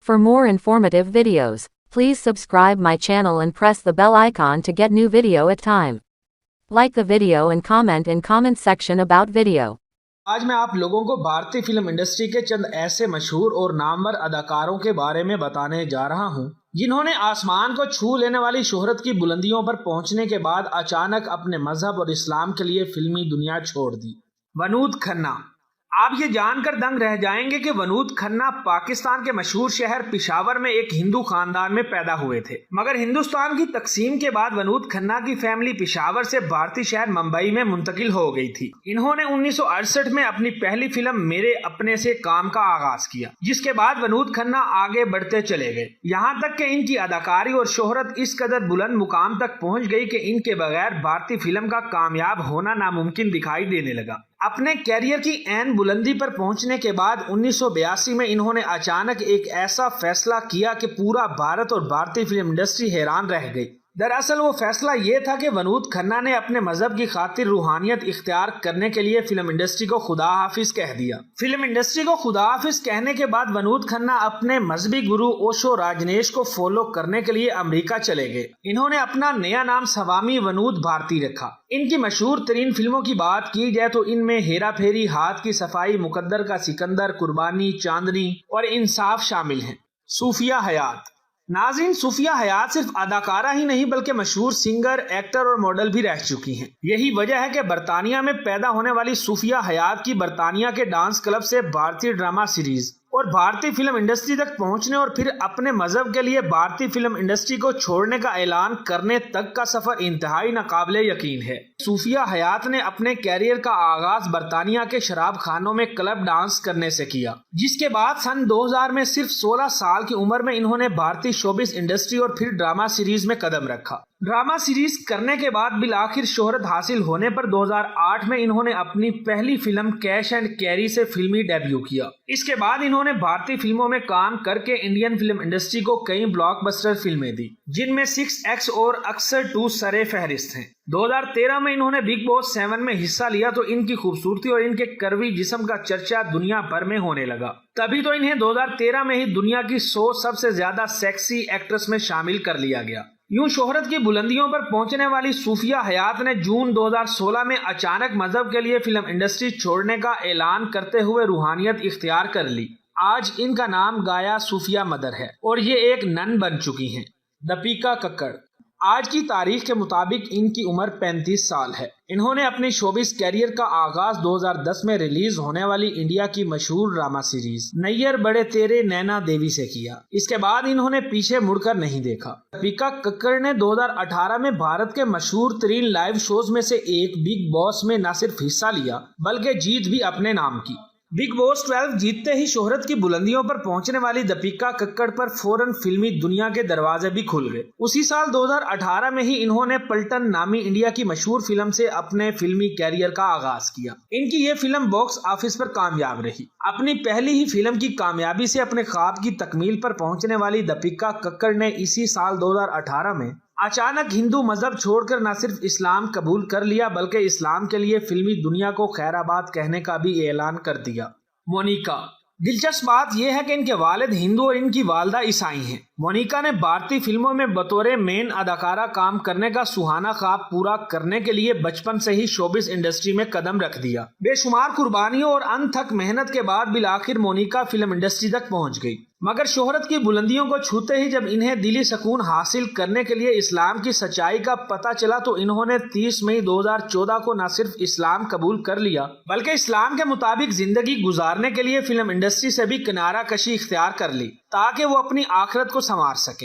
For more informative videos, please subscribe my channel and press the bell icon to get new video at time. Like the video and comment in comment section about video. आज मैं आप लोगों को भारतीय film industry के चंद ऐसे मशहूर और नामवर अदाकारों के बारे में बताने जा रहा हूं, जिन्होंने आसमान को छू लेने वाली शोहरत की बुलंदियों पर पहुंचने के बाद अचानक अपने मजहब और इस्लाम के लिए फिल्मी दुनिया छोड़ दी। वनूद खन्ना। आप ये जानकर दंग रह जाएंगे कि वनूद खन्ना पाकिस्तान के मशहूर शहर पेशावर में एक हिंदू खानदान में पैदा हुए थे, मगर हिंदुस्तान की तकसीम के बाद वनूद खन्ना की फैमिली पेशावर से भारतीय शहर मुंबई में मुंतकिल हो गई थी। इन्होंने 1968 में अपनी पहली फिल्म मेरे अपने से काम का आगाज किया, जिसके बाद वनूद खन्ना आगे बढ़ते चले गए, यहाँ तक कि इनकी अदाकारी और शोहरत इस कदर बुलंद मुकाम तक पहुँच गई कि इनके बगैर भारतीय फिल्म का कामयाब होना नामुमकिन दिखाई देने लगा। अपने कैरियर की ऐन बुलंदी पर पहुंचने के बाद 1982 में इन्होंने अचानक एक ऐसा फैसला किया कि पूरा भारत और भारतीय फिल्म इंडस्ट्री हैरान रह गई। दरअसल वो फैसला ये था कि वनूद खन्ना ने अपने मजहब की खातिर रूहानियत इख्तियार करने के लिए फिल्म इंडस्ट्री को खुदा हाफिज कह दिया। फिल्म इंडस्ट्री को खुदा हाफिज कहने के बाद वनूद खन्ना अपने मजहबी गुरु ओशो राजनेश को फॉलो करने के लिए अमेरिका चले गए। इन्होंने अपना नया नाम स्वामी वनूद भारती रखा। इनकी मशहूर तरीन फिल्मों की बात की जाए तो इनमें हेरा फेरी, हाथ की सफाई, मुकद्दर का सिकंदर, कुर्बानी, चांदनी और इंसाफ शामिल हैं। सूफिया हयात। नाज़रीन, सूफिया हयात सिर्फ अदाकारा ही नहीं बल्कि मशहूर सिंगर, एक्टर और मॉडल भी रह चुकी हैं। यही वजह है कि बरतानिया में पैदा होने वाली सूफिया हयात की बरतानिया के डांस क्लब से भारतीय ड्रामा सीरीज और भारतीय फिल्म इंडस्ट्री तक पहुंचने और फिर अपने मजहब के लिए भारतीय फिल्म इंडस्ट्री को छोड़ने का ऐलान करने तक का सफर इंतहाई नाकाबिले यकीन है। सूफिया हयात ने अपने कैरियर का आगाज बरतानिया के शराब खानों में क्लब डांस करने से किया, जिसके बाद सन 2000 में सिर्फ 16 साल की उम्र में इन्होंने भारतीय शोबिस इंडस्ट्री और फिर ड्रामा सीरीज में कदम रखा। ड्रामा सीरीज करने के बाद बिल आखिर शोहरत हासिल होने पर 2008 में इन्होंने अपनी पहली फिल्म कैश एंड कैरी से फिल्मी डेब्यू किया। इसके बाद इन्होंने भारतीय फिल्मों में काम करके इंडियन फिल्म इंडस्ट्री को कई ब्लॉकबस्टर फिल्में दी, जिनमें 6X और अक्सर 2 सरे फहरिस्त हैं। 2013 में इन्होंने बिग बॉस 7 में हिस्सा लिया तो इनकी खूबसूरती और इनके करवी जिस्म का चर्चा दुनिया भर में होने लगा। तभी तो इन्हें 2013 में ही दुनिया की 100 सबसे ज्यादा सेक्सी एक्ट्रेस में शामिल कर लिया गया। यूं शोहरत की बुलंदियों पर पहुंचने वाली सूफिया हयात ने जून 2016 में अचानक मजहब के लिए फिल्म इंडस्ट्री छोड़ने का ऐलान करते हुए रूहानियत इख्तियार कर ली। आज इनका नाम गाया सूफिया मदर है और ये एक नन बन चुकी हैं। दीपिका कक्कड़। आज की तारीख के मुताबिक इनकी उम्र 35 साल है। इन्होंने अपनी शोबिस कैरियर का आगाज 2010 में रिलीज होने वाली इंडिया की मशहूर ड्रामा सीरीज नैयर बड़े तेरे नैना देवी से किया। इसके बाद इन्होंने पीछे मुड़कर नहीं देखा। दीपिका कक्कड़ ने 2018 में भारत के मशहूर तरीन लाइव शोज में से एक बिग बॉस में न सिर्फ हिस्सा लिया बल्कि जीत भी अपने नाम की। बिग बॉस 12 जीतते ही शोहरत की बुलंदियों पर पहुंचने वाली दीपिका कक्कड़ पर फौरन फिल्मी दुनिया के दरवाजे भी खुल गए। उसी साल 2018 में ही इन्होंने पलटन नामी इंडिया की मशहूर फिल्म से अपने फिल्मी कैरियर का आगाज किया। इनकी ये फिल्म बॉक्स ऑफिस पर कामयाब रही। अपनी पहली ही फिल्म की कामयाबी से अपने ख्वाब की तकमील पर पहुंचने वाली दीपिका कक्कड़ ने इसी साल 2018 में अचानक हिंदू मजहब छोड़कर न सिर्फ इस्लाम कबूल कर लिया बल्कि इस्लाम के लिए फिल्मी दुनिया को खैराबाद कहने का भी ऐलान कर दिया। मोनिका। दिलचस्प बात यह है कि इनके वालिद हिंदू और इनकी वालदा ईसाई हैं। मोनिका ने भारतीय फिल्मों में बतौर मेन अदाकारा काम करने का सुहाना ख्वाब पूरा करने के लिए बचपन से ही शोबिस इंडस्ट्री में कदम रख दिया। बेशुमार कुर्बानियों और अनथक मेहनत के बाद बिल आखिर मोनिका फिल्म इंडस्ट्री तक पहुंच गई, मगर शोहरत की बुलंदियों को छूते ही जब इन्हें दिली सुकून हासिल करने के लिए इस्लाम की सच्चाई का पता चला तो इन्होंने 30 मई 2014 को न सिर्फ इस्लाम कबूल कर लिया बल्कि इस्लाम के मुताबिक जिंदगी गुजारने के लिए फिल्म इंडस्ट्री से भी किनारा कशी इख्तियार कर ली ताकि वो अपनी आखिरत को संवार सके।